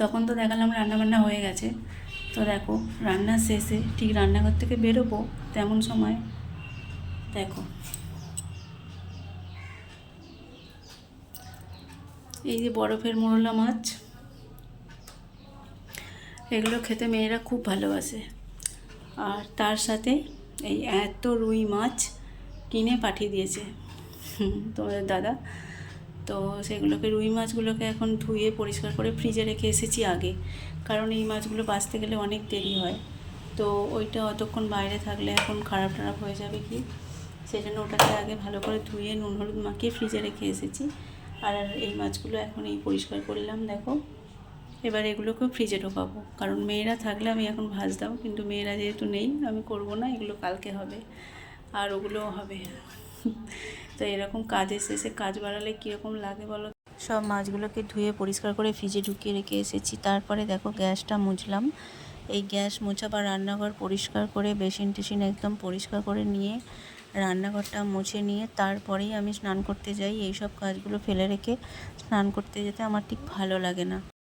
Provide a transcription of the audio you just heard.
তখন তো দেখালাম রান্নাবান্না হয়ে গেছে। তো দেখো রান্নার শেষে ঠিক রান্নাঘর থেকে বেরোবো তেমন সময় দেখো এই যে বরফের মোরলা মাছ, এগুলো খেতে মেয়েরা খুব ভালোবাসে। আর তার সাথে এই এত রুই মাছ কিনে পাঠিয়ে দিয়েছে তোমাদের দাদা। তো সেগুলোকে রুই মাছগুলোকে এখন ধুয়ে পরিষ্কার করে ফ্রিজে রেখে এসেছি আগে, কারণ এই মাছগুলো বাছতে গেলে অনেক দেরি হয়। তো ওইটা অতক্ষণ বাইরে থাকলে এখন খারাপ টারাপ হয়ে যাবে কি, সেই জন্য ওটাকে আগে ভালো করে ধুয়ে নুন হলুদ মাখিয়ে ফ্রিজে রেখে এসেছি। আর এই মাছগুলো এখন এই পরিষ্কার করলাম দেখো। এবার এগুলোকেও ফ্রিজে ঢোকাবো, কারণ মেয়েরা থাকলে আমি এখন ভাজতাম, কিন্তু মেয়েরা যেহেতু নেই আমি করব না, এগুলো কালকে হবে আর ওগুলোও হবে। তো এরকম কাজের শেষে কাজ বাড়ালে কীরকম লাগে বলো। সব মাছগুলোকে ধুয়ে পরিষ্কার করে ফ্রিজে ঢুকিয়ে রেখে এসেছি। তারপরে দেখো গ্যাসটা মুছলাম। এই গ্যাস মোছা বা রান্নাঘর পরিষ্কার করে বেসিন টেসিন একদম পরিষ্কার করে নিয়ে রান্নাঘরটা মুছে নিয়ে তারপরেই আমি স্নান করতে যাই। এইসব কাজগুলো ফেলে রেখে স্নান করতে যেতে আমার ঠিক ভালো লাগে না।